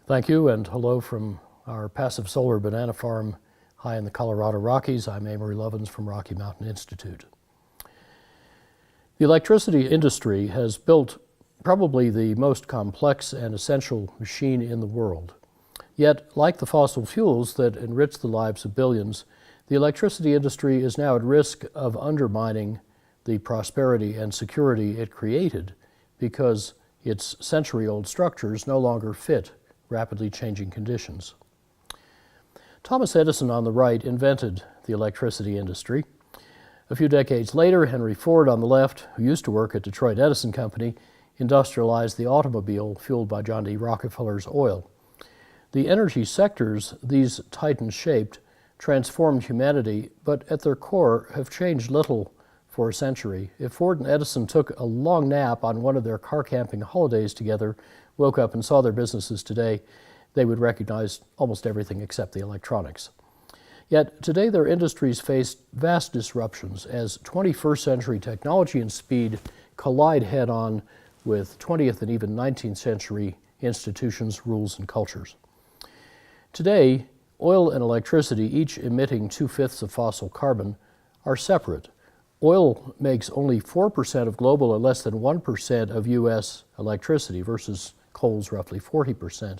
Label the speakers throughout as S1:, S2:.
S1: Thank you, and hello from our passive solar banana farm high in the Colorado Rockies. I'm Amory Lovins from Rocky Mountain Institute. The electricity industry has built probably the most complex and essential machine in the world. Yet, like the fossil fuels that enrich the lives of billions, the electricity industry is now at risk of undermining the prosperity and security it created because its century-old structures no longer fit rapidly changing conditions. Thomas Edison on the right invented the electricity industry. A few decades later, Henry Ford on the left, who used to work at Detroit Edison Company, industrialized the automobile fueled by John D. Rockefeller's oil. The energy sectors these titans shaped transformed humanity, but at their core have changed little for a century. If Ford and Edison took a long nap on one of their car camping holidays together, woke up and saw their businesses today, they would recognize almost everything except the electronics. Yet today their industries face vast disruptions as 21st century technology and speed collide head-on with 20th and even 19th century institutions, rules, and cultures. Today, oil and electricity, each emitting 2/5 of fossil carbon, are separate. Oil makes only 4% of global and less than 1% of U.S. electricity versus coal's roughly 40%.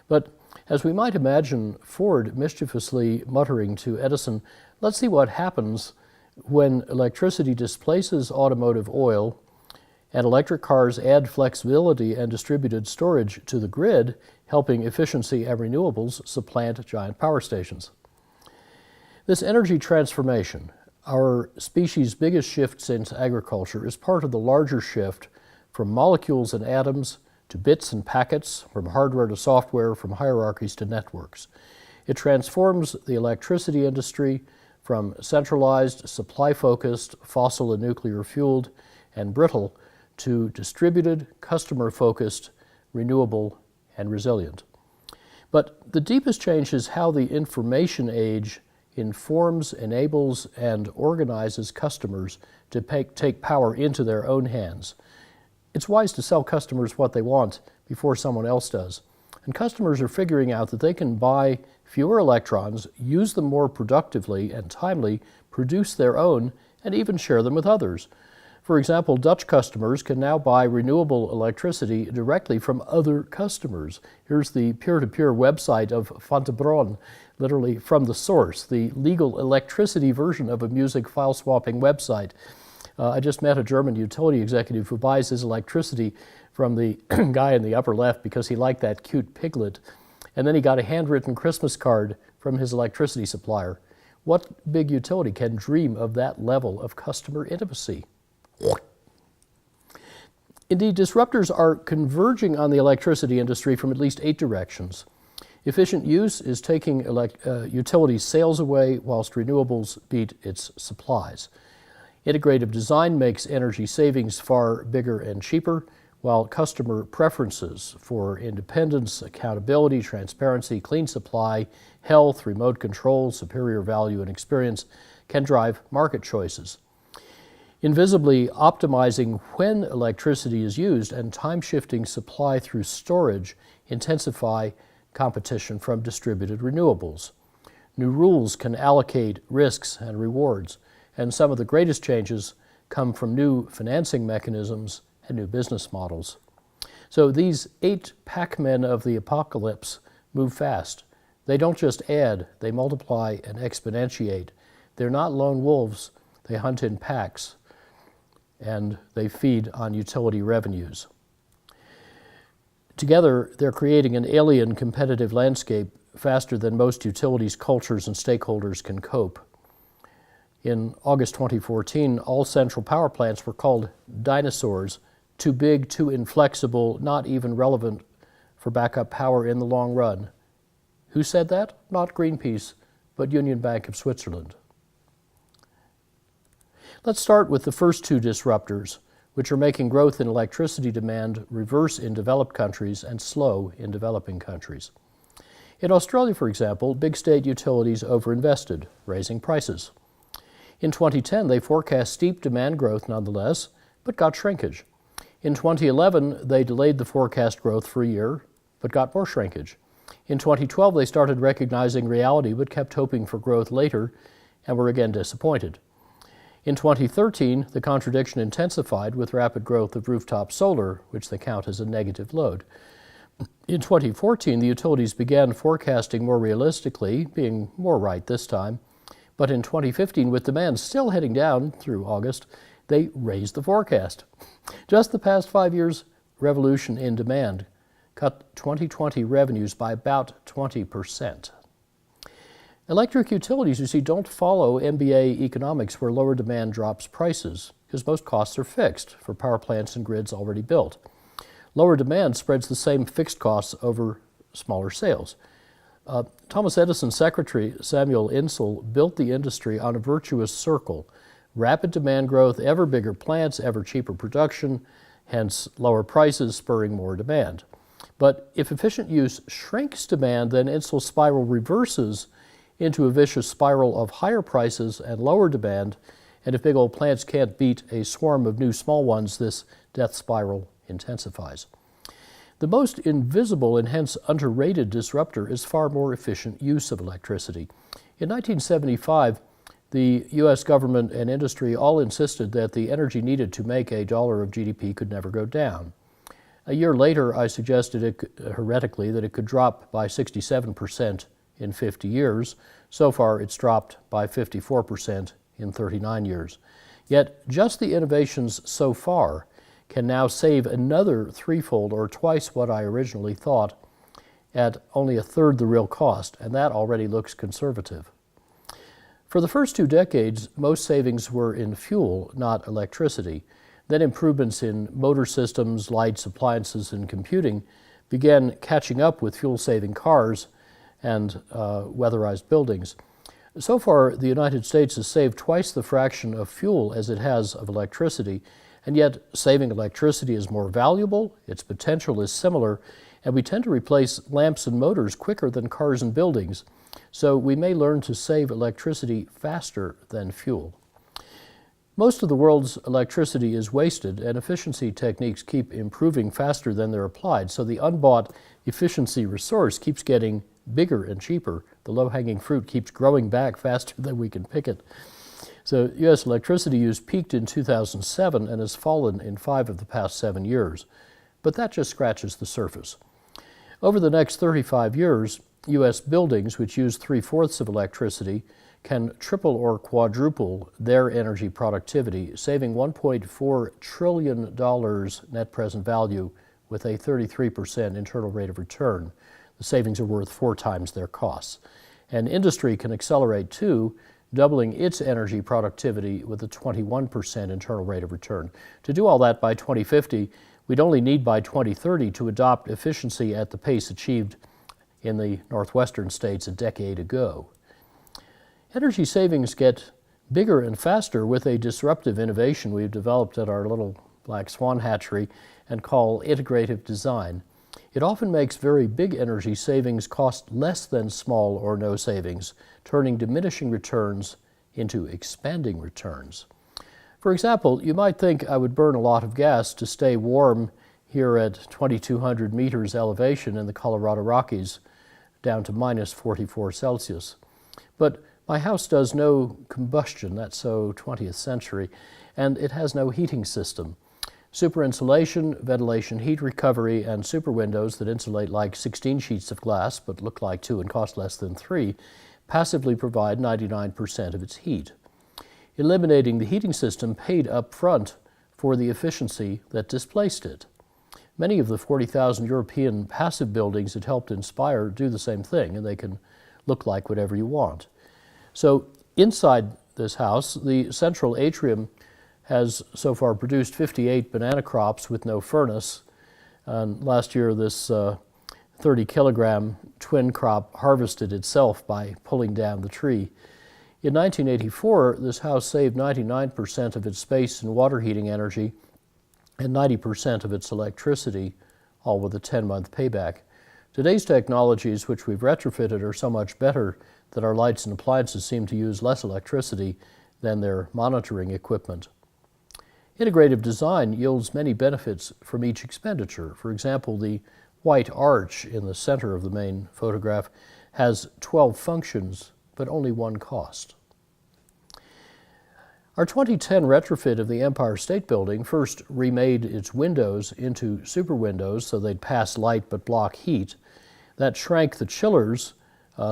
S1: But as we might imagine Ford mischievously muttering to Edison, let's see what happens when electricity displaces automotive oil and electric cars add flexibility and distributed storage to the grid, helping efficiency and renewables supplant giant power stations. This energy transformation, our species' biggest shift since agriculture, is part of the larger shift from molecules and atoms to bits and packets, from hardware to software, from hierarchies to networks. It transforms the electricity industry from centralized, supply-focused, fossil and nuclear-fueled, and brittle to distributed, customer-focused, renewable, and resilient. But the deepest change is how the information age informs, enables, and organizes customers to take power into their own hands. It's wise to sell customers what they want before someone else does. And customers are figuring out that they can buy fewer electrons, use them more productively and timely, produce their own, and even share them with others. For example, Dutch customers can now buy renewable electricity directly from other customers. Here's the peer-to-peer website of Van de Bron, literally from the source, the legal electricity version of a music file swapping website. I just met a German utility executive who buys his electricity from the guy in the upper left because he liked that cute piglet. And then he got a handwritten Christmas card from his electricity supplier. What big utility can dream of that level of customer intimacy? Indeed, disruptors are converging on the electricity industry from at least 8 directions. Efficient use is taking utility sales away whilst renewables beat its supplies. Integrative design makes energy savings far bigger and cheaper, while customer preferences for independence, accountability, transparency, clean supply, health, remote control, superior value, and experience can drive market choices. Invisibly optimizing when electricity is used and time-shifting supply through storage intensify competition from distributed renewables. New rules can allocate risks and rewards, and some of the greatest changes come from new financing mechanisms and new business models. So these 8 Pac-Men of the apocalypse move fast. They don't just add, they multiply and exponentiate. They're not lone wolves, they hunt in packs, and they feed on utility revenues. Together, they're creating an alien competitive landscape faster than most utilities, cultures, and stakeholders can cope. In August 2014, all central power plants were called dinosaurs, too big, too inflexible, not even relevant for backup power in the long run. Who said that? Not Greenpeace, but Union Bank of Switzerland. Let's start with the first 2 disruptors, which are making growth in electricity demand reverse in developed countries and slow in developing countries. In Australia, for example, big state utilities overinvested, raising prices. In 2010, they forecast steep demand growth nonetheless, but got shrinkage. In 2011, they delayed the forecast growth for a year, but got more shrinkage. In 2012, they started recognizing reality but kept hoping for growth later and were again disappointed. In 2013, the contradiction intensified with rapid growth of rooftop solar, which they count as a negative load. In 2014, the utilities began forecasting more realistically, being more right this time. But in 2015, with demand still heading down through August, they raised the forecast. Just the past 5 years' revolution in demand cut 2020 revenues by about 20%. Electric utilities, you see, don't follow MBA economics where lower demand drops prices, because most costs are fixed for power plants and grids already built. Lower demand spreads the same fixed costs over smaller sales. Thomas Edison's secretary, Samuel Insull, built the industry on a virtuous circle. Rapid demand growth, ever bigger plants, ever cheaper production, hence lower prices spurring more demand. But if efficient use shrinks demand, then Insull's spiral reverses into a vicious spiral of higher prices and lower demand, and if big old plants can't beat a swarm of new small ones, this death spiral intensifies. The most invisible and hence underrated disruptor is far more efficient use of electricity. In 1975, the U.S. government and industry all insisted that the energy needed to make $1 of GDP could never go down. A year later, I suggested heretically that it could drop by 67% in 50 years. So far, it's dropped by 54% in 39 years. Yet, just the innovations so far can now save another threefold or twice what I originally thought at only a third the real cost, and that already looks conservative. For the first 2 decades, most savings were in fuel, not electricity. Then improvements in motor systems, lights, appliances, and computing began catching up with fuel-saving cars and weatherized buildings. So far, the United States has saved twice the fraction of fuel as it has of electricity, and yet saving electricity is more valuable, its potential is similar, and we tend to replace lamps and motors quicker than cars and buildings. So we may learn to save electricity faster than fuel. Most of the world's electricity is wasted, and efficiency techniques keep improving faster than they're applied, so the unbought efficiency resource keeps getting bigger and cheaper. The low-hanging fruit keeps growing back faster than we can pick it. So U.S. electricity use peaked in 2007 and has fallen in 5 of the past 7 years. But that just scratches the surface. Over the next 35 years, U.S. buildings, which use 3/4 of electricity, can triple or quadruple their energy productivity, saving $1.4 trillion net present value with a 33% internal rate of return. The savings are worth 4 times their costs. And industry can accelerate too, doubling its energy productivity with a 21% internal rate of return. To do all that by 2050, we'd only need by 2030 to adopt efficiency at the pace achieved in the northwestern states a decade ago. Energy savings get bigger and faster with a disruptive innovation we've developed at our little Black Swan hatchery and call integrative design. It often makes very big energy savings cost less than small or no savings, turning diminishing returns into expanding returns. For example, you might think I would burn a lot of gas to stay warm here at 2,200 meters elevation in the Colorado Rockies, down to minus 44 Celsius. But my house does no combustion, that's so 20th century, and it has no heating system. Super insulation, ventilation, heat recovery, and super windows that insulate like 16 sheets of glass but look like 2 and cost less than 3 passively provide 99% of its heat. Eliminating the heating system paid up front for the efficiency that displaced it. Many of the 40,000 European passive buildings it helped inspire do the same thing, and they can look like whatever you want. So inside this house, the central atrium has so far produced 58 banana crops with no furnace. And last year, this 30-kilogram twin crop harvested itself by pulling down the tree. In 1984, this house saved 99% of its space and water heating energy and 90% of its electricity, all with a 10-month payback. Today's technologies, which we've retrofitted, are so much better that our lights and appliances seem to use less electricity than their monitoring equipment. Integrative design yields many benefits from each expenditure. For example, the white arch in the center of the main photograph has 12 functions, but only one cost. Our 2010 retrofit of the Empire State Building first remade its windows into super windows so they'd pass light but block heat. That shrank the chillers,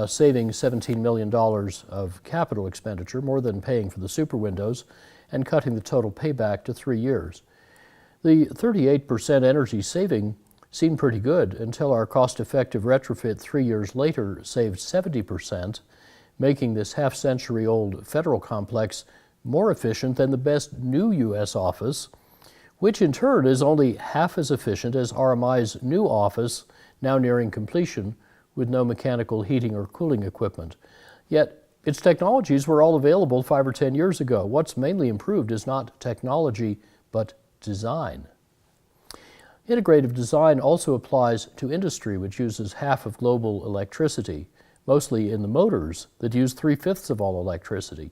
S1: saving $17 million of capital expenditure, more than paying for the super windows, and cutting the total payback to 3 years. The 38% energy saving seemed pretty good until our cost-effective retrofit 3 years later saved 70%, making this half-century-old federal complex more efficient than the best new U.S. office, which in turn is only half as efficient as RMI's new office, now nearing completion, with no mechanical heating or cooling equipment. Yet, its technologies were all available 5 or 10 years ago. What's mainly improved is not technology, but design. Integrative design also applies to industry, which uses half of global electricity, mostly in the motors that use 3/5 of all electricity.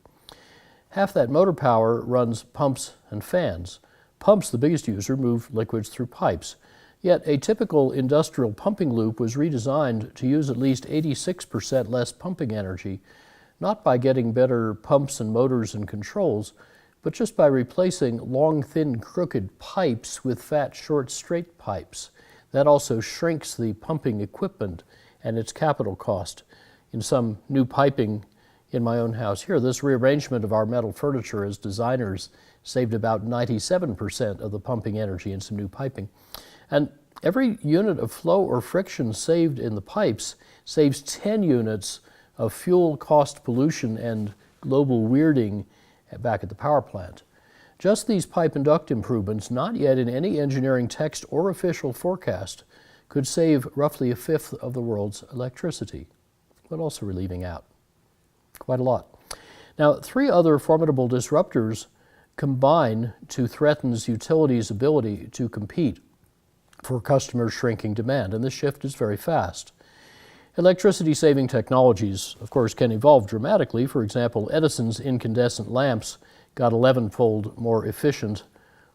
S1: Half that motor power runs pumps and fans. Pumps, the biggest user, move liquids through pipes. Yet a typical industrial pumping loop was redesigned to use at least 86% less pumping energy, not by getting better pumps and motors and controls, but just by replacing long, thin, crooked pipes with fat, short, straight pipes. That also shrinks the pumping equipment and its capital cost. In some new piping in my own house here, this rearrangement of our metal furniture as designers saved about 97% of the pumping energy in some new piping. And every unit of flow or friction saved in the pipes saves 10 units of fuel cost pollution and global weirding back at the power plant. Just these pipe and duct improvements, not yet in any engineering text or official forecast, could save roughly 1/5 of the world's electricity, but also we're leaving out quite a lot. Now, 3 other formidable disruptors combine to threaten utilities' ability to compete for customers' shrinking demand, and this shift is very fast. Electricity-saving technologies, of course, can evolve dramatically. For example, Edison's incandescent lamps got 11-fold more efficient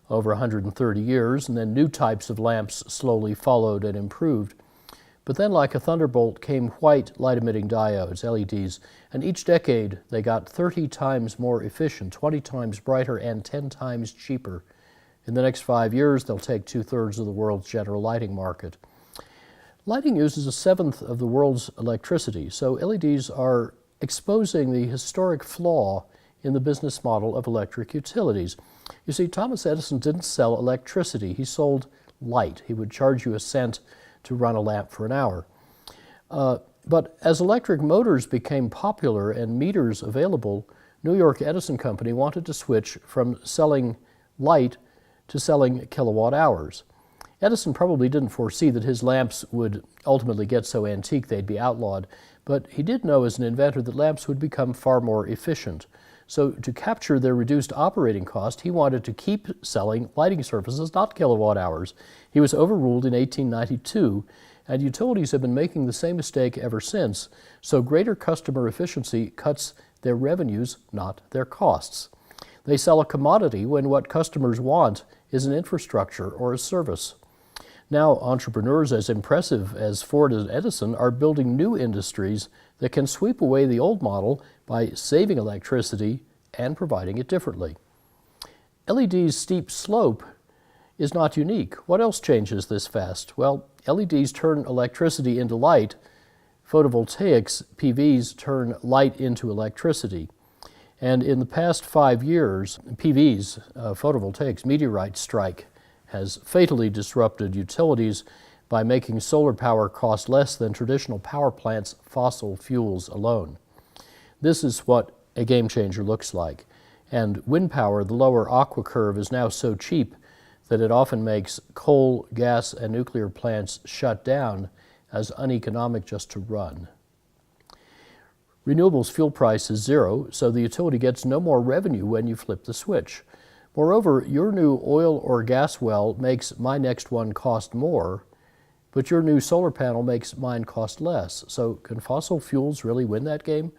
S1: over 130 years, and then new types of lamps slowly followed and improved. But then, like a thunderbolt, came white light-emitting diodes, LEDs, and each decade they got 30 times more efficient, 20 times brighter, and 10 times cheaper. In the next 5 years, they'll take 2/3 of the world's general lighting market. Lighting uses 1/7 of the world's electricity, so LEDs are exposing the historic flaw in the business model of electric utilities. You see, Thomas Edison didn't sell electricity, he sold light. He would charge you a cent to run a lamp for an hour. But as electric motors became popular and meters available, New York Edison Company wanted to switch from selling light to selling kilowatt hours. Edison probably didn't foresee that his lamps would ultimately get so antique they'd be outlawed, but he did know as an inventor that lamps would become far more efficient. So to capture their reduced operating cost, he wanted to keep selling lighting services, not kilowatt hours. He was overruled in 1892, and utilities have been making the same mistake ever since. So greater customer efficiency cuts their revenues, not their costs. They sell a commodity when what customers want is an infrastructure or a service. Now, entrepreneurs as impressive as Ford and Edison are building new industries that can sweep away the old model by saving electricity and providing it differently. LED's steep slope is not unique. What else changes this fast? Well, LEDs turn electricity into light. Photovoltaics, PVs, turn light into electricity. And in the past 5 years, PVs, photovoltaics, meteorite strike has fatally disrupted utilities by making solar power cost less than traditional power plants' fossil fuels alone. This is what a game changer looks like. And wind power, the lower aqua curve, is now so cheap that it often makes coal, gas, and nuclear plants shut down as uneconomic just to run. Renewables fuel price is zero, so the utility gets no more revenue when you flip the switch. Moreover, your new oil or gas well makes my next one cost more, but your new solar panel makes mine cost less. So can fossil fuels really win that game?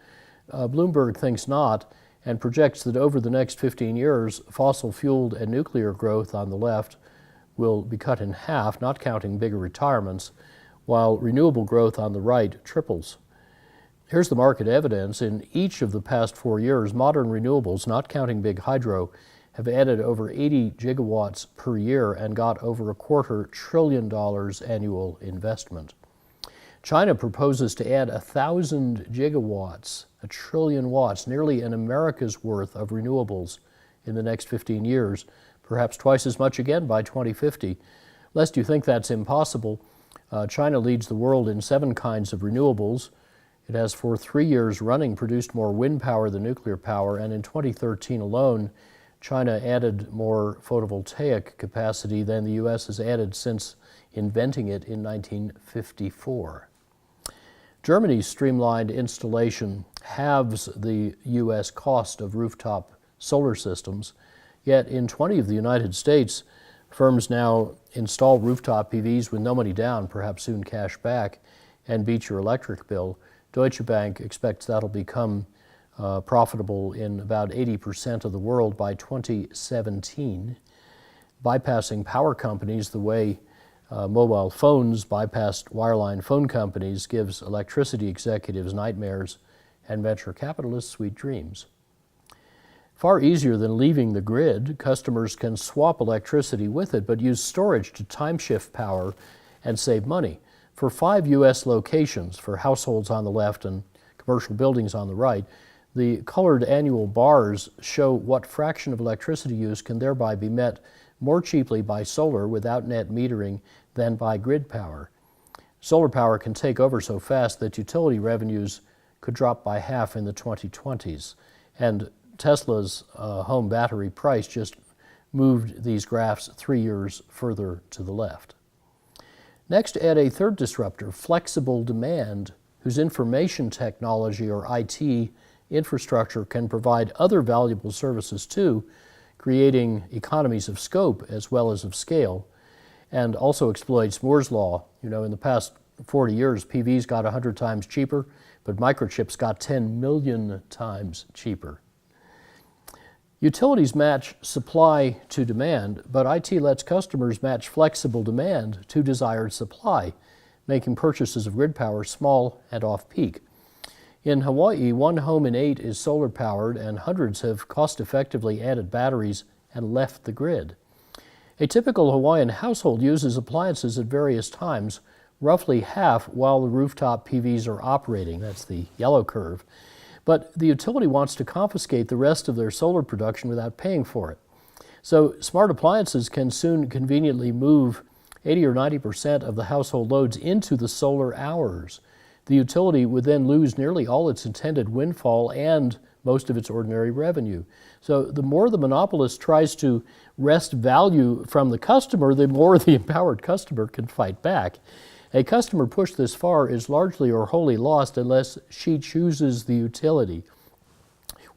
S1: Bloomberg thinks not, and projects that over the next 15 years, fossil-fueled and nuclear growth on the left will be cut in half, not counting bigger retirements, while renewable growth on the right triples. Here's the market evidence. In each of the past 4 years, modern renewables, not counting big hydro, have added over 80 gigawatts per year and got over $250 billion annual investment. China proposes to add 1,000 gigawatts, 1 trillion watts, nearly an America's worth of renewables in the next 15 years, perhaps twice as much again by 2050. Lest you think that's impossible, China leads the world in 7 kinds of renewables. It has for 3 years running produced more wind power than nuclear power, and in 2013 alone, China added more photovoltaic capacity than the U.S. has added since inventing it in 1954. Germany's streamlined installation halves the U.S. cost of rooftop solar systems, yet in 20 of the United States, firms now install rooftop PVs with no money down, perhaps soon cash back, and beat your electric bill. Deutsche Bank expects that'll become profitable in about 80% of the world by 2017, bypassing power companies the way mobile phones bypassed wireline phone companies gives electricity executives nightmares and venture capitalists sweet dreams. Far easier than leaving the grid, customers can swap electricity with it, but use storage to time shift power and save money. For 5 U.S. locations, for households on the left and commercial buildings on the right, the colored annual bars show what fraction of electricity use can thereby be met more cheaply by solar without net metering than by grid power. Solar power can take over so fast that utility revenues could drop by half in the 2020s. And Tesla's home battery price just moved these graphs 3 years further to the left. Next, add a third disruptor, flexible demand, whose information technology or IT infrastructure can provide other valuable services too, creating economies of scope as well as of scale, and also exploits Moore's law. You know, in the past 40 years, PVs got 100 times cheaper, but microchips got 10 million times cheaper. Utilities match supply to demand, but IT lets customers match flexible demand to desired supply, making purchases of grid power small and off-peak. In Hawaii, 1 home in 8 is solar-powered, and hundreds have cost-effectively added batteries and left the grid. A typical Hawaiian household uses appliances at various times, roughly half while the rooftop PVs are operating. That's the yellow curve. But the utility wants to confiscate the rest of their solar production without paying for it. So smart appliances can soon conveniently move 80 or 90% of the household loads into the solar hours. The utility would then lose nearly all its intended windfall and most of its ordinary revenue. So the more the monopolist tries to wrest value from the customer, the more the empowered customer can fight back. A customer pushed this far is largely or wholly lost unless she chooses the utility.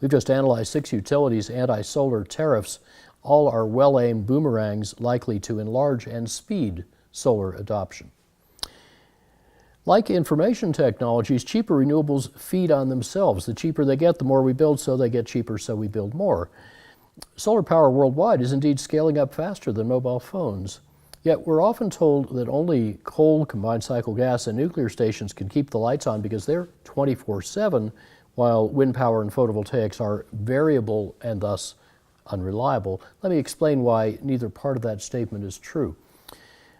S1: We've just analyzed 6 utilities' anti-solar tariffs. All are well-aimed boomerangs likely to enlarge and speed solar adoption. Like information technologies, cheaper renewables feed on themselves. The cheaper they get, the more we build, so they get cheaper, so we build more. Solar power worldwide is indeed scaling up faster than mobile phones. Yet we're often told that only coal, combined cycle gas, and nuclear stations can keep the lights on because they're 24/7, while wind power and photovoltaics are variable and thus unreliable. Let me explain why neither part of that statement is true.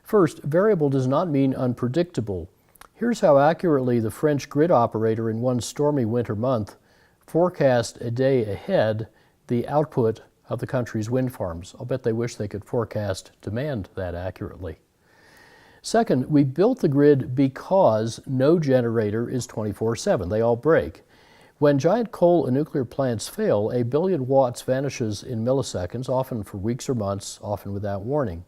S1: First, variable does not mean unpredictable. Here's how accurately the French grid operator in one stormy winter month forecast a day ahead the output of the country's wind farms. I'll bet they wish they could forecast demand that accurately. Second, we built the grid because no generator is 24/7. They all break. When giant coal and nuclear plants fail, 1 billion watts vanishes in milliseconds, often for weeks or months, often without warning.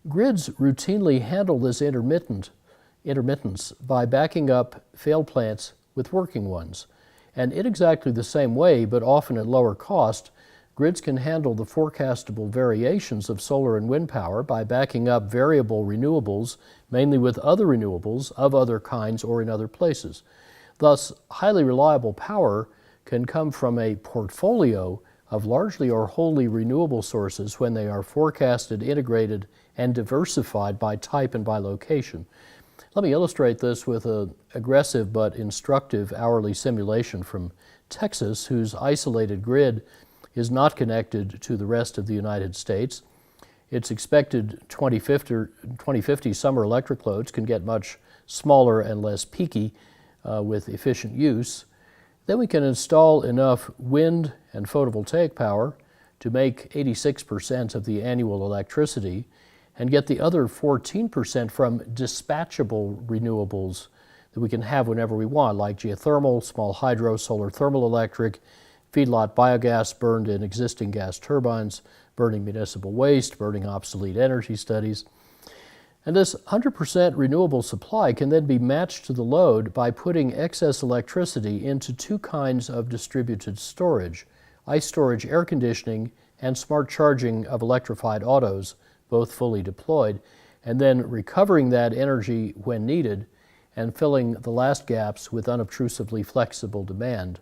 S1: Grids routinely handle this intermittence by backing up failed plants with working ones. And in exactly the same way, but often at lower cost, grids can handle the forecastable variations of solar and wind power by backing up variable renewables, mainly with other renewables of other kinds or in other places. Thus, highly reliable power can come from a portfolio of largely or wholly renewable sources when they are forecasted, integrated, and diversified by type and by location. Let me illustrate this with an aggressive but instructive hourly simulation from Texas, whose isolated grid is not connected to the rest of the United States. Its expected 2050 summer electric loads can get much smaller and less peaky with efficient use. Then we can install enough wind and photovoltaic power to make 86% of the annual electricity and get the other 14% from dispatchable renewables that we can have whenever we want, like geothermal, small hydro, solar thermal electric, feedlot biogas burned in existing gas turbines, burning municipal waste, burning obsolete energy studies. And this 100% renewable supply can then be matched to the load by putting excess electricity into two kinds of distributed storage: ice storage, air conditioning, and smart charging of electrified autos, both fully deployed, and then recovering that energy when needed and filling the last gaps with unobtrusively flexible demand.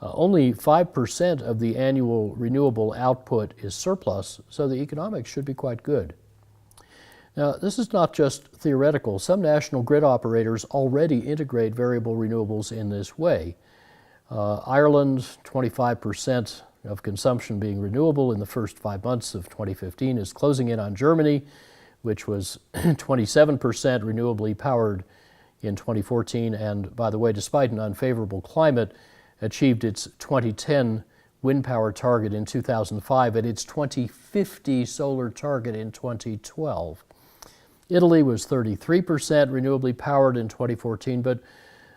S1: Only 5% of the annual renewable output is surplus, so the economics should be quite good. Now, this is not just theoretical. Some national grid operators already integrate variable renewables in this way. Ireland, 25% of consumption being renewable in the first 5 months of 2015, is closing in on Germany, which was 27% renewably powered in 2014, and by the way, despite an unfavorable climate, achieved its 2010 wind power target in 2005 and its 2050 solar target in 2012. Italy was 33% renewably powered in 2014, but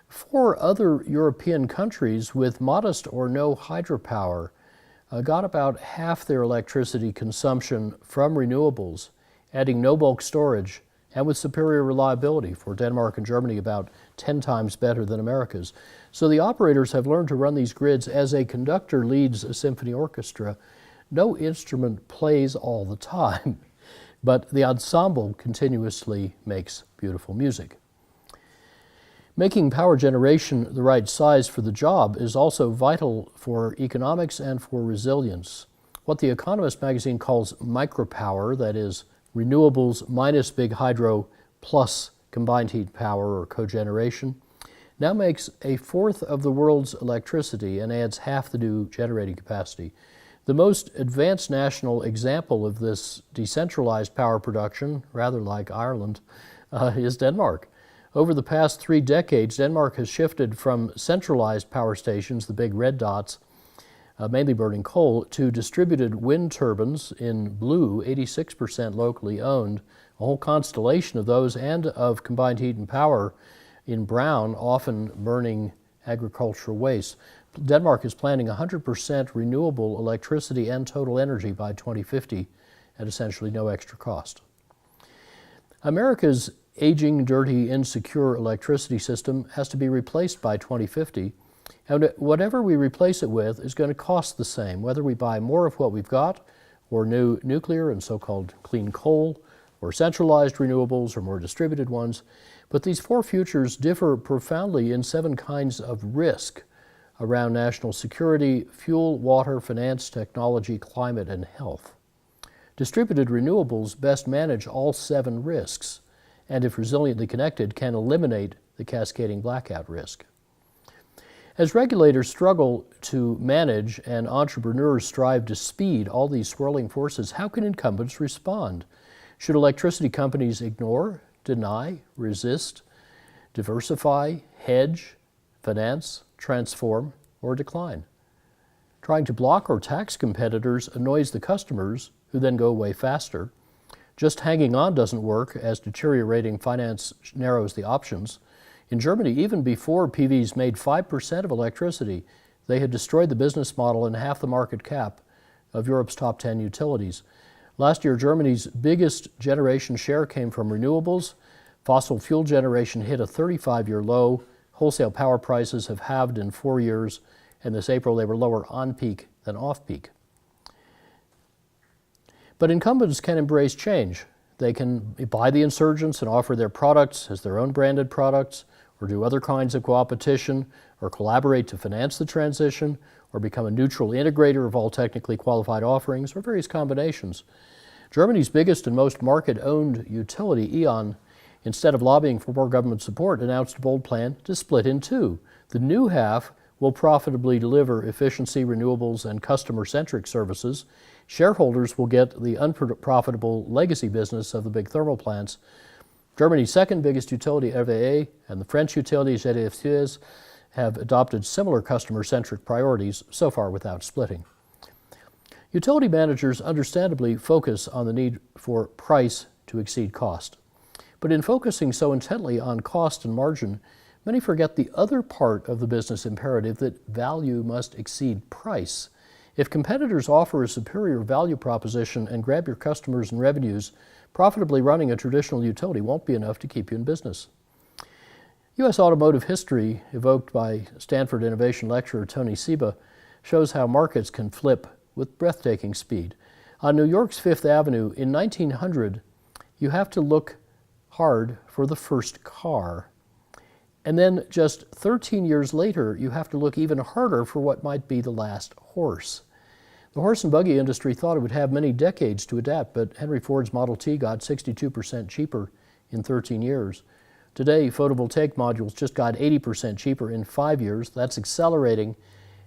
S1: 4 other European countries with modest or no hydropower got about half their electricity consumption from renewables, adding no bulk storage and with superior reliability. For Denmark and Germany, about 10 times better than America's. So the operators have learned to run these grids as a conductor leads a symphony orchestra. No instrument plays all the time, but the ensemble continuously makes beautiful music. Making power generation the right size for the job is also vital for economics and for resilience. What The Economist magazine calls micropower, that is, renewables minus big hydro plus combined heat power or cogeneration, now makes 1/4 of the world's electricity and adds half the new generating capacity. The most advanced national example of this decentralized power production, rather like Ireland, is Denmark. Over the past 3 decades, Denmark has shifted from centralized power stations, the big red dots, mainly burning coal, to distributed wind turbines in blue, 86% locally owned, a whole constellation of those, and of combined heat and power in brown, often burning agricultural waste. Denmark is planning 100% renewable electricity and total energy by 2050 at essentially no extra cost. America's aging, dirty, insecure electricity system has to be replaced by 2050, and whatever we replace it with is going to cost the same, whether we buy more of what we've got, or new nuclear and so-called clean coal, or centralized renewables, or more distributed ones. But these 4 futures differ profoundly in 7 kinds of risk around national security, fuel, water, finance, technology, climate, and health. Distributed renewables best manage all 7 risks, and if resiliently connected, can eliminate the cascading blackout risk. As regulators struggle to manage and entrepreneurs strive to speed all these swirling forces, how can incumbents respond? Should electricity companies ignore, deny, resist, diversify, hedge, finance, transform, or decline? Trying to block or tax competitors annoys the customers, who then go away faster. Just hanging on doesn't work, as deteriorating finance narrows the options. In Germany, even before PVs made 5% of electricity, they had destroyed the business model and half the market cap of Europe's top 10 utilities. Last year, Germany's biggest generation share came from renewables. Fossil fuel generation hit a 35-year low. Wholesale power prices have halved in 4 years, and this April they were lower on peak than off peak. But incumbents can embrace change. They can buy the insurgents and offer their products as their own branded products, or do other kinds of competition, or collaborate to finance the transition, or become a neutral integrator of all technically qualified offerings, or various combinations. Germany's biggest and most market-owned utility, E.ON, instead of lobbying for more government support, announced a bold plan to split in two. The new half will profitably deliver efficiency, renewables, and customer-centric services. Shareholders will get the unprofitable legacy business of the big thermal plants. Germany's second biggest utility, RWE, and the French utility, GDF have adopted similar customer-centric priorities, so far without splitting. Utility managers understandably focus on the need for price to exceed cost. But in focusing so intently on cost and margin, many forget the other part of the business imperative, that value must exceed price. If competitors offer a superior value proposition and grab your customers and revenues, profitably running a traditional utility won't be enough to keep you in business. U.S. automotive history, evoked by Stanford innovation lecturer Tony Seba, shows how markets can flip with breathtaking speed. On New York's Fifth Avenue in 1900, you have to look hard for the first car. And then just 13 years later, you have to look even harder for what might be the last horse. The horse and buggy industry thought it would have many decades to adapt, but Henry Ford's Model T got 62% cheaper in 13 years. Today, photovoltaic modules just got 80% cheaper in 5 years. That's accelerating,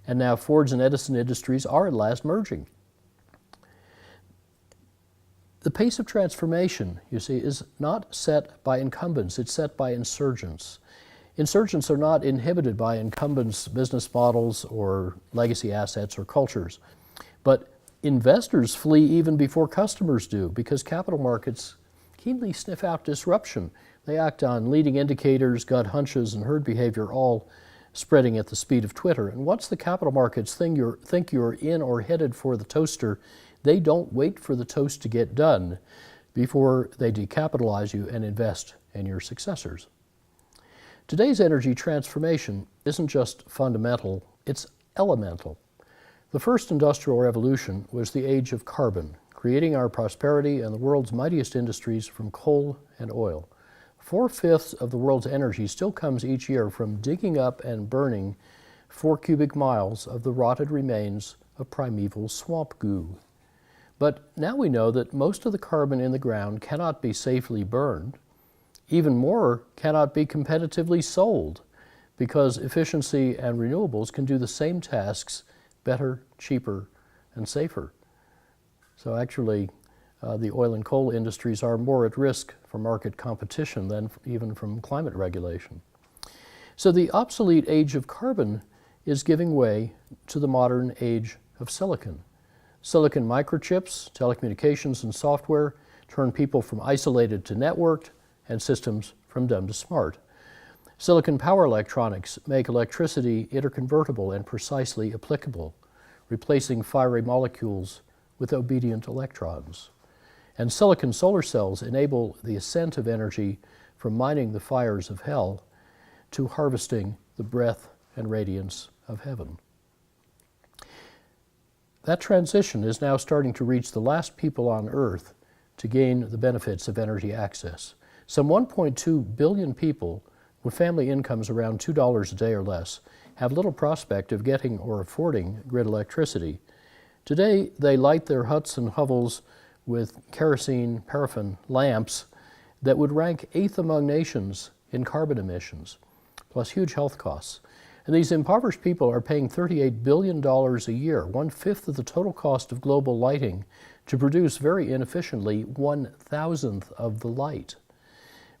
S1: and now Ford's and Edison industries are at last merging. The pace of transformation, you see, is not set by incumbents, it's set by insurgents. Insurgents are not inhibited by incumbents' business models or legacy assets or cultures. But investors flee even before customers do, because capital markets keenly sniff out disruption. They act on leading indicators, gut hunches, and herd behavior, all spreading at the speed of Twitter. And once the capital markets think you're in or headed for the toaster, they don't wait for the toast to get done before they decapitalize you and invest in your successors. Today's energy transformation isn't just fundamental, it's elemental. The first industrial revolution was the age of carbon, creating our prosperity and the world's mightiest industries from coal and oil. 4/5 of the world's energy still comes each year from digging up and burning 4 cubic miles of the rotted remains of primeval swamp goo. But now we know that most of the carbon in the ground cannot be safely burned. Even more cannot be competitively sold, because efficiency and renewables can do the same tasks better, cheaper, and safer. So actually, the oil and coal industries are more at risk for market competition than even from climate regulation. So the obsolete age of carbon is giving way to the modern age of silicon. Silicon microchips, telecommunications, and software turn people from isolated to networked, and systems from dumb to smart. Silicon power electronics make electricity interconvertible and precisely applicable, replacing fiery molecules with obedient electrons. And silicon solar cells enable the ascent of energy from mining the fires of hell to harvesting the breath and radiance of heaven. That transition is now starting to reach the last people on Earth to gain the benefits of energy access. Some 1.2 billion people with family incomes around $2 a day or less have little prospect of getting or affording grid electricity. Today, they light their huts and hovels with kerosene, paraffin lamps that would rank 8th among nations in carbon emissions, plus huge health costs. And these impoverished people are paying $38 billion a year, 1/5 of the total cost of global lighting, to produce very inefficiently 1/1000th of the light.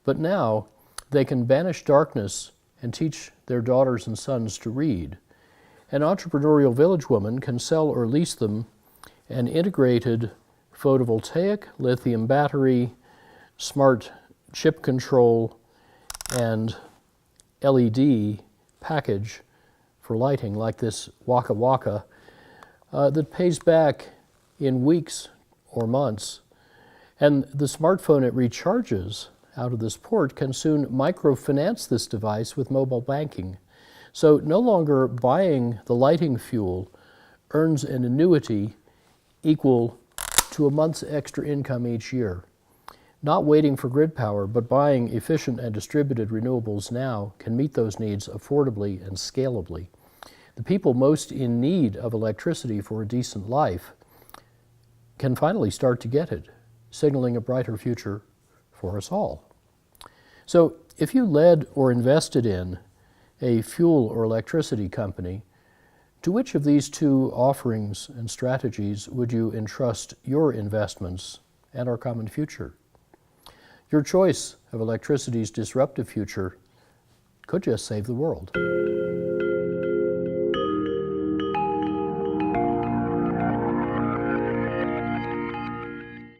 S1: But now they can banish darkness and teach their daughters and sons to read. An entrepreneurial village woman can sell or lease them an integrated photovoltaic, lithium battery, smart chip control, and LED package for lighting, like this Waka Waka, that pays back in weeks or months. And the smartphone it recharges out of this port can soon microfinance this device with mobile banking. So no longer buying the lighting fuel earns an annuity equal to a month's extra income each year. Not waiting for grid power, but buying efficient and distributed renewables now can meet those needs affordably and scalably. The people most in need of electricity for a decent life can finally start to get it, signaling a brighter future for us all. So if you led or invested in a fuel or electricity company, to which of these two offerings and strategies would you entrust your investments and our common future? Your choice of electricity's disruptive future could just save the world.